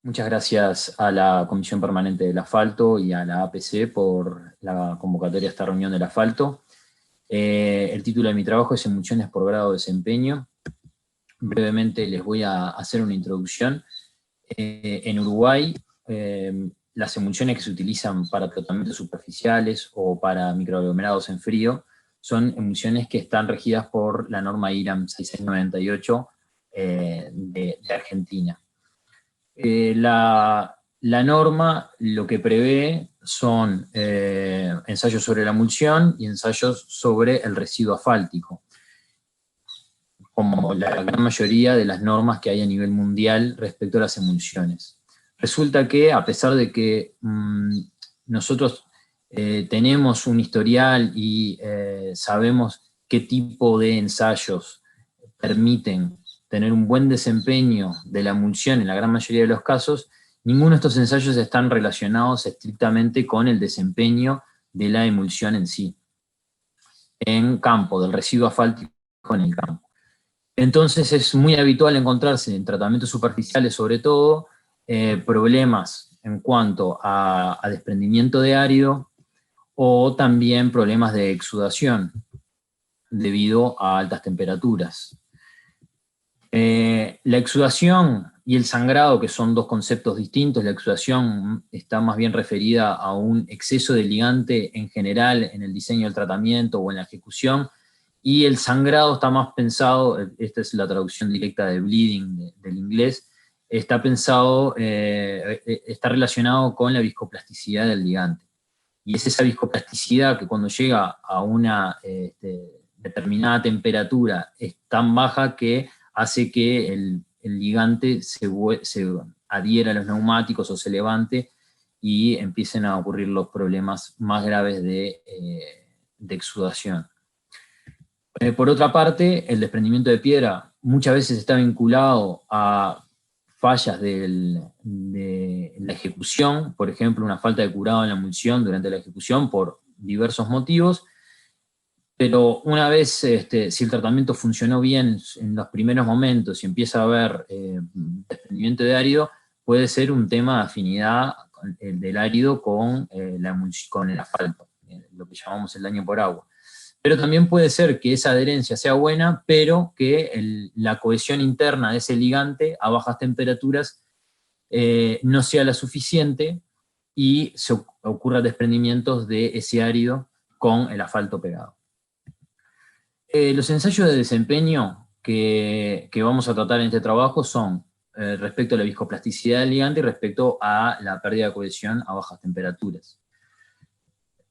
Muchas gracias a la Comisión Permanente del Asfalto y a la APC por la convocatoria a esta reunión del asfalto. El título de mi trabajo es Emulsiones por grado de desempeño. Brevemente les voy a hacer una introducción. En Uruguay, las emulsiones que se utilizan para tratamientos superficiales o para microaglomerados en frío son emulsiones que están regidas por la norma IRAM 6698 de Argentina. La norma lo que prevé son ensayos sobre la emulsión y ensayos sobre el residuo asfáltico, como la gran mayoría de las normas que hay a nivel mundial respecto a las emulsiones. Resulta que, a pesar de que nosotros tenemos un historial y sabemos qué tipo de ensayos permiten tener un buen desempeño de la emulsión en la gran mayoría de los casos, ninguno de estos ensayos están relacionados estrictamente con el desempeño de la emulsión en sí, en campo, del residuo asfáltico en el campo. Entonces es muy habitual encontrarse en tratamientos superficiales, sobre todo, problemas en cuanto a desprendimiento de árido o también problemas de exudación debido a altas temperaturas. La exudación y el sangrado, que son dos conceptos distintos, la exudación está más bien referida a un exceso de ligante en general en el diseño del tratamiento o en la ejecución, y el sangrado está más pensado, esta es la traducción directa de bleeding del inglés, está pensado, está relacionado con la viscoplasticidad del ligante. Y es esa viscoplasticidad que cuando llega a una determinada temperatura es tan baja que hace que el ligante se adhiera a los neumáticos o se levante y empiecen a ocurrir los problemas más graves de exudación. Por otra parte, el desprendimiento de piedra muchas veces está vinculado a fallas de la ejecución, por ejemplo, una falta de curado en la emulsión durante la ejecución por diversos motivos, pero una vez, si el tratamiento funcionó bien en los primeros momentos y empieza a haber desprendimiento de árido, puede ser un tema de afinidad del árido con el asfalto, lo que llamamos el daño por agua. Pero también puede ser que esa adherencia sea buena, pero que la cohesión interna de ese ligante a bajas temperaturas no sea la suficiente y se ocurran desprendimientos de ese árido con el asfalto pegado. Los ensayos de desempeño que vamos a tratar en este trabajo son respecto a la viscoplasticidad del ligante y respecto a la pérdida de cohesión a bajas temperaturas.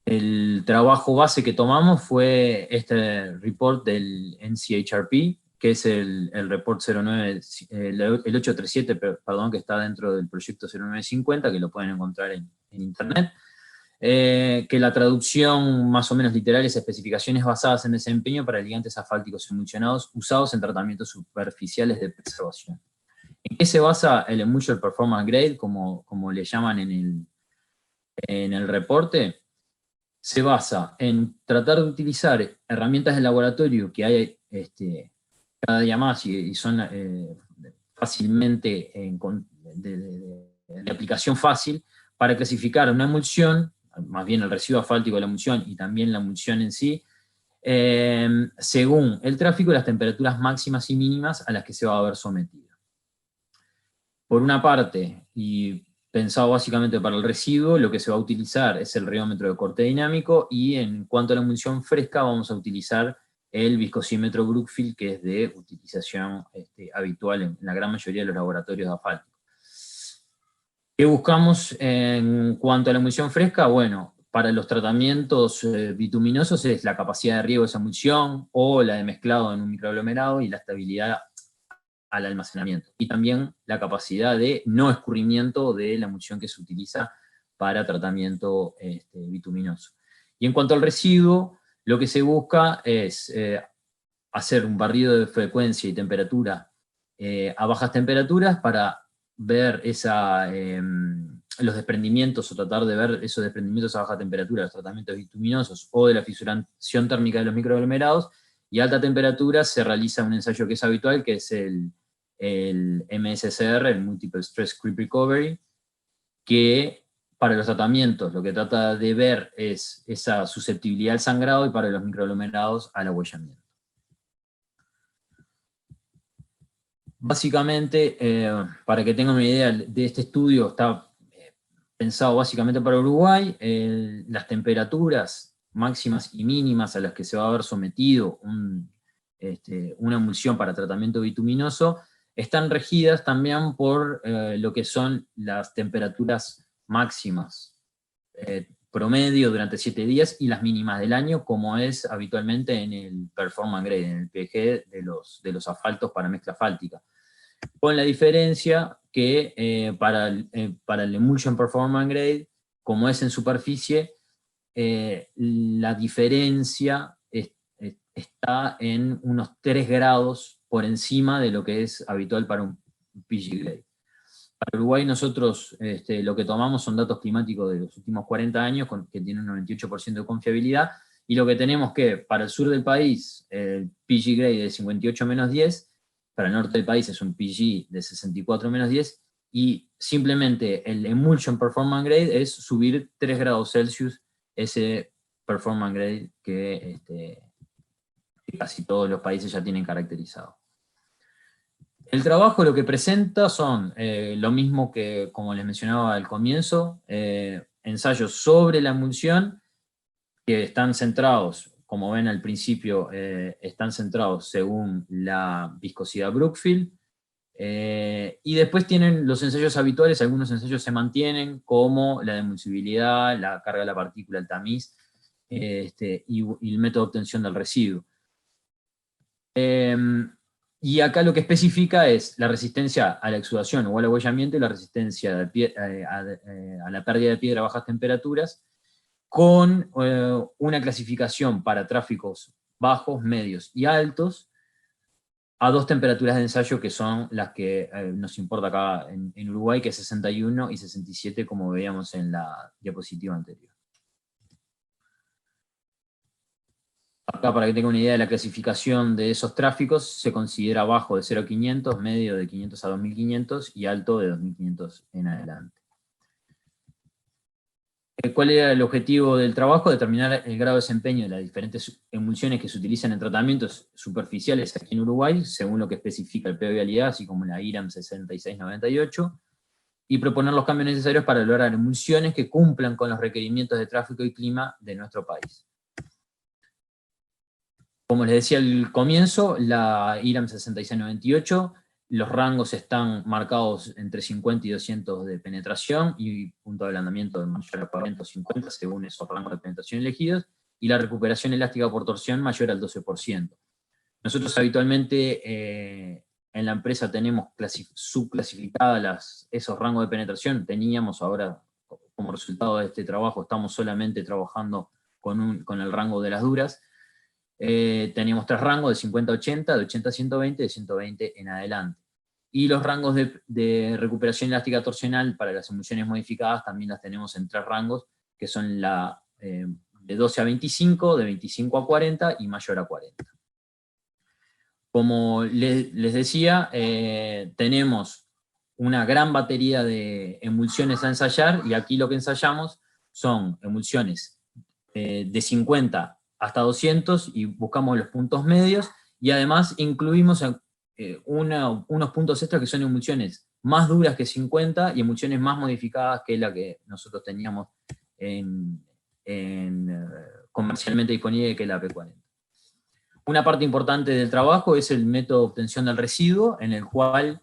El trabajo base que tomamos fue este report del NCHRP, que es el report 09, el 837, perdón, que está dentro del proyecto 0950, que lo pueden encontrar en internet, que la traducción más o menos literal es especificaciones basadas en desempeño para ligantes asfálticos emulsionados usados en tratamientos superficiales de preservación. ¿En qué se basa el Emulsion Performance Grade, como le llaman en el reporte? Se basa en tratar de utilizar herramientas de laboratorio que hay cada día más y son fácilmente de aplicación fácil para clasificar una emulsión, más bien el residuo asfáltico de la emulsión y también la emulsión en sí, según el tráfico y las temperaturas máximas y mínimas a las que se va a ver sometido. Por una parte, y pensado básicamente para el residuo, lo que se va a utilizar es el reómetro de corte dinámico, y en cuanto a la emulsión fresca vamos a utilizar el viscosímetro Brookfield, que es de utilización habitual en la gran mayoría de los laboratorios de asfalto. ¿Qué buscamos en cuanto a la emulsión fresca? Bueno, para los tratamientos bituminosos es la capacidad de riego de esa emulsión, o la de mezclado en un microaglomerado, y la estabilidad al almacenamiento. Y también la capacidad de no escurrimiento de la emulsión que se utiliza para tratamiento bituminoso. Y en cuanto al residuo, lo que se busca es hacer un barrido de frecuencia y temperatura a bajas temperaturas para ver los desprendimientos, o tratar de ver esos desprendimientos a baja temperatura, los tratamientos bituminosos o de la fisuración térmica de los microaglomerados, y a alta temperatura se realiza un ensayo que es habitual, que es el el MSSR, el Multiple Stress Creep Recovery, que para los tratamientos lo que trata de ver es esa susceptibilidad al sangrado y para los microaglomerados al abollamiento. Básicamente, para que tengan una idea de este estudio, está pensado básicamente para Uruguay. Las temperaturas máximas y mínimas a las que se va a ver sometido una emulsión para tratamiento bituminoso están regidas también por lo que son las temperaturas máximas promedio durante 7 días y las mínimas del año, como es habitualmente en el Performance Grade, en el PG de los asfaltos para mezcla asfáltica. Con la diferencia que para el Emulsion Performance Grade, como es en superficie, la diferencia está en unos 3 grados por encima de lo que es habitual para un PG Grade. Para Uruguay nosotros lo que tomamos son datos climáticos de los últimos 40 años, que tienen un 98% de confiabilidad, y lo que tenemos que, para el sur del país, el PG Grade de 58-10, para el norte del país es un PG de 64-10, y simplemente el Emulsion Performance Grade es subir 3 grados Celsius ese Performance Grade que casi todos los países ya tienen caracterizado. El trabajo lo que presenta son lo mismo que, como les mencionaba al comienzo, ensayos sobre la emulsión, que están centrados, como ven al principio, están centrados según la viscosidad Brookfield, y después tienen los ensayos habituales. Algunos ensayos se mantienen, como la demulsibilidad, la carga de la partícula, el tamiz, y el método de obtención del residuo. Y acá lo que especifica es la resistencia a la exudación o al abollamiento y la resistencia a la pérdida de piedra a bajas temperaturas, con una clasificación para tráficos bajos, medios y altos, a 2 temperaturas de ensayo que son las que nos importa acá en Uruguay, que es 61 y 67, como veíamos en la diapositiva anterior. Acá, para que tengan una idea de la clasificación de esos tráficos, se considera bajo de 0 a 500, medio de 500 a 2500 y alto de 2500 en adelante. ¿Cuál era el objetivo del trabajo? Determinar el grado de desempeño de las diferentes emulsiones que se utilizan en tratamientos superficiales aquí en Uruguay, según lo que especifica el PO Vialidad, así como la IRAM 6698, y proponer los cambios necesarios para lograr emulsiones que cumplan con los requerimientos de tráfico y clima de nuestro país. Como les decía al comienzo, la IRAM 6698, los rangos están marcados entre 50 y 200 de penetración, y punto de ablandamiento de mayor a 40 o 50, según esos rangos de penetración elegidos, y la recuperación elástica por torsión mayor al 12%. Nosotros habitualmente en la empresa tenemos subclasificadas esos rangos de penetración. Teníamos, ahora como resultado de este trabajo estamos solamente trabajando con el rango de las duras. Teníamos 3 rangos, de 50 a 80, de 80 a 120, de 120 en adelante. Y los rangos de recuperación elástica torsional para las emulsiones modificadas también las tenemos en 3 rangos, que son de 12 a 25, de 25 a 40 y mayor a 40. Como les decía, tenemos una gran batería de emulsiones a ensayar, y aquí lo que ensayamos son emulsiones de 50 hasta 200, y buscamos los puntos medios, y además incluimos unos puntos extra que son emulsiones más duras que 50 y emulsiones más modificadas que la que nosotros teníamos comercialmente disponible, que es la P40. Una parte importante del trabajo es el método de obtención del residuo, en el cual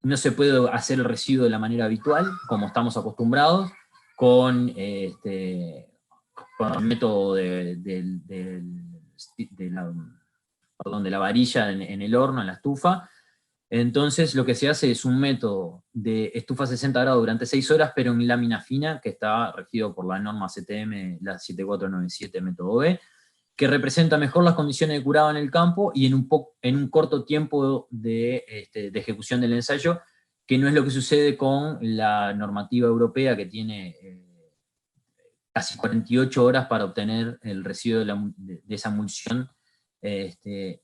no se puede hacer el residuo de la manera habitual, como estamos acostumbrados, con el método de la varilla en el horno, en la estufa. Entonces lo que se hace es un método de estufa a 60 grados durante 6 horas, pero en lámina fina, que está regido por la norma CTM, la 7497 método B, que representa mejor las condiciones de curado en el campo y en un corto tiempo de ejecución del ensayo, que no es lo que sucede con la normativa europea, que tiene casi 48 horas para obtener el residuo de esa emulsión,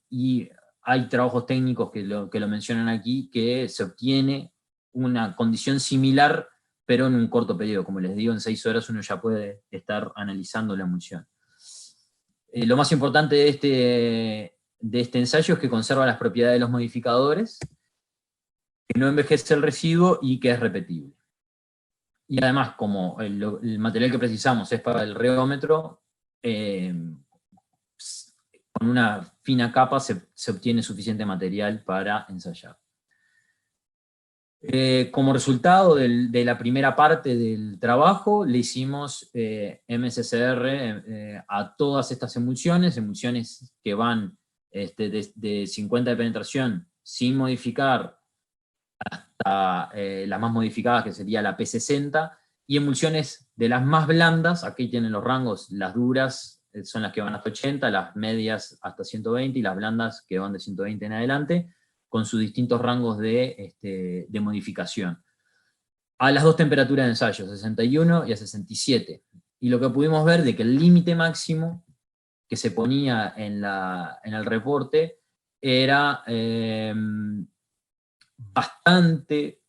y hay trabajos técnicos que lo mencionan aquí, que se obtiene una condición similar, pero en un corto periodo. Como les digo, en 6 horas uno ya puede estar analizando la emulsión. Lo más importante de este ensayo es que conserva las propiedades de los modificadores, que no envejece el residuo y que es repetible. Y además, como el material que precisamos es para el reómetro, con una fina capa se obtiene suficiente material para ensayar. Como resultado de la primera parte del trabajo, le hicimos MSCR a todas estas emulsiones que van de 50 de penetración sin modificar hasta las más modificadas, que sería la P60, y emulsiones de las más blandas, aquí tienen los rangos, las duras son las que van hasta 80, las medias hasta 120, y las blandas que van de 120 en adelante, con sus distintos rangos de modificación. A las dos temperaturas de ensayo, 61 y a 67. Y lo que pudimos ver de que el límite máximo que se ponía en el reporte era bastante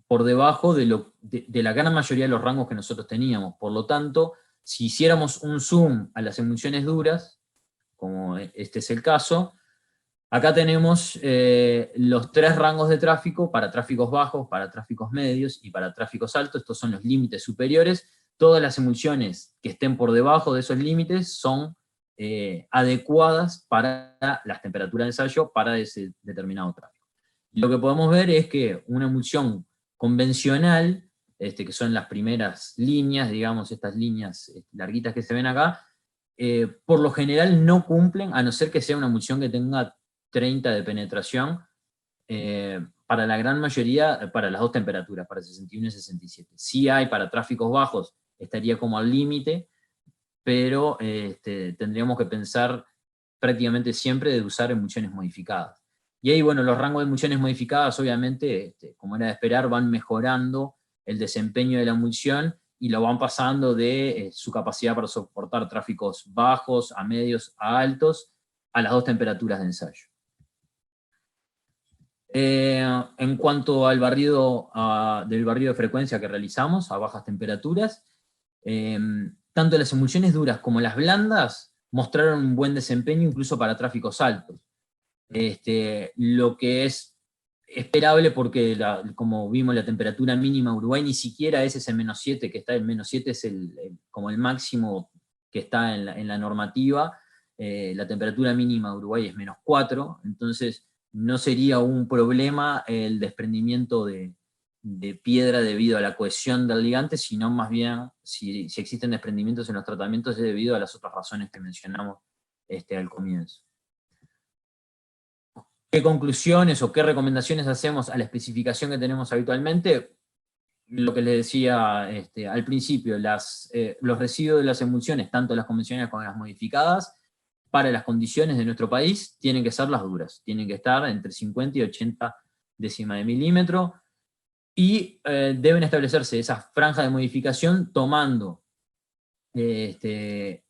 por debajo de la gran mayoría de los rangos que nosotros teníamos. Por lo tanto, si hiciéramos un zoom a las emulsiones duras, como este es el caso, acá tenemos los 3 rangos de tráfico para tráficos bajos, para tráficos medios y para tráficos altos. Estos son los límites superiores. Todas las emulsiones que estén por debajo de esos límites son adecuadas para las temperaturas de ensayo para ese determinado tráfico. Y lo que podemos ver es que una emulsión convencional, que son las primeras líneas, digamos, estas líneas larguitas que se ven acá, por lo general no cumplen, a no ser que sea una emulsión que tenga 30 de penetración, para la gran mayoría, para las dos temperaturas, para 61 y 67. Sí hay para tráficos bajos, estaría como al límite, pero tendríamos que pensar prácticamente siempre de usar emulsiones modificadas. Y ahí, bueno, los rangos de emulsiones modificadas, obviamente, como era de esperar, van mejorando el desempeño de la emulsión y lo van pasando de su capacidad para soportar tráficos bajos, a medios, a altos, a las dos temperaturas de ensayo. En cuanto al barrido de frecuencia que realizamos a bajas temperaturas, tanto las emulsiones duras como las blandas mostraron un buen desempeño incluso para tráficos altos. Lo que es esperable porque, como vimos, la temperatura mínima Uruguay ni siquiera es ese -7 que está, el -7 es como el máximo que está en la normativa. La temperatura mínima Uruguay es -4, entonces no sería un problema el desprendimiento de piedra debido a la cohesión del ligante, sino más bien, si existen desprendimientos en los tratamientos, es debido a las otras razones que mencionamos al comienzo. ¿Qué conclusiones o qué recomendaciones hacemos a la especificación que tenemos habitualmente? Lo que les decía al principio, los residuos de las emulsiones, tanto las convencionales como las modificadas, para las condiciones de nuestro país, tienen que ser las duras, tienen que estar entre 50 y 80 décimas de milímetro, y deben establecerse esas franjas de modificación tomando el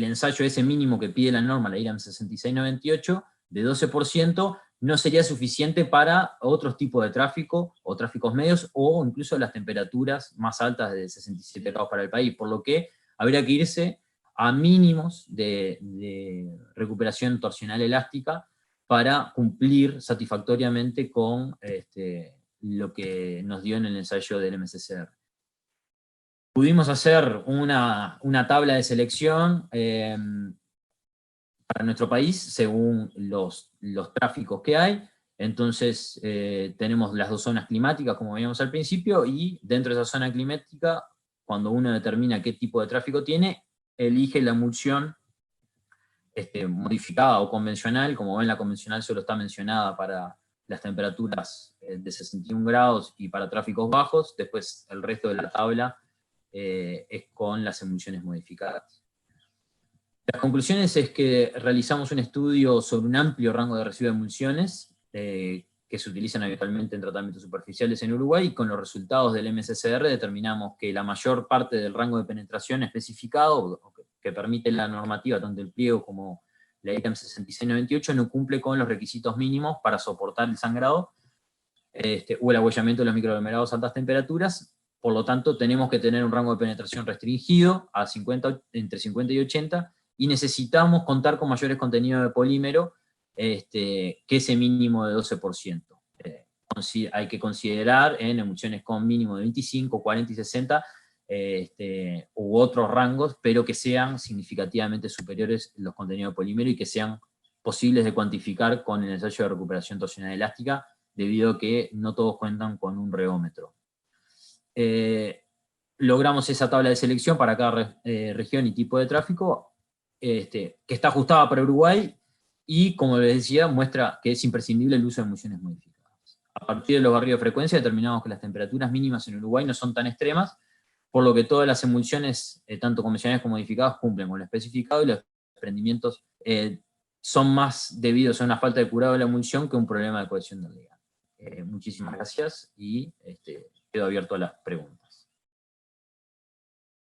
ensayo ese mínimo que pide la norma, la IRAM 6698, de 12%, no sería suficiente para otros tipos de tráfico, o tráficos medios, o incluso las temperaturas más altas de 67 grados para el país, por lo que habría que irse a mínimos de recuperación torsional elástica para cumplir satisfactoriamente con lo que nos dio en el ensayo del MSCR. Pudimos hacer una tabla de selección para nuestro país según los tráficos que hay. Entonces tenemos las dos zonas climáticas, como veíamos al principio, y dentro de esa zona climática, cuando uno determina qué tipo de tráfico tiene, elige la emulsión modificada o convencional. Como ven, la convencional solo está mencionada para las temperaturas de 61 grados y para tráficos bajos. Después el resto de la tabla es con las emulsiones modificadas. Las conclusiones es que realizamos un estudio sobre un amplio rango de residuos de emulsiones que se utilizan habitualmente en tratamientos superficiales en Uruguay, y con los resultados del MSCR determinamos que la mayor parte del rango de penetración especificado, que permite la normativa, tanto el pliego como la ICAM 6698 no cumple con los requisitos mínimos para soportar el sangrado o el abollamiento de los microaglomerados a altas temperaturas. Por lo tanto, tenemos que tener un rango de penetración restringido a entre 50 y 80, y necesitamos contar con mayores contenidos de polímero que ese mínimo de 12%. Hay que considerar en emulsiones con mínimo de 25, 40 y 60, u otros rangos, pero que sean significativamente superiores los contenidos de polímero y que sean posibles de cuantificar con el ensayo de recuperación torsional elástica, debido a que no todos cuentan con un reómetro. Logramos esa tabla de selección para cada región y tipo de tráfico, que está ajustada para Uruguay, y como les decía, muestra que es imprescindible el uso de emulsiones modificadas. A partir de los barridos de frecuencia determinamos que las temperaturas mínimas en Uruguay no son tan extremas, por lo que todas las emulsiones, tanto convencionales como modificadas, cumplen con lo especificado, y los desprendimientos son más debidos a una falta de curado de la emulsión que un problema de cohesión del ligando. Muchísimas gracias, y quedo abierto a las preguntas.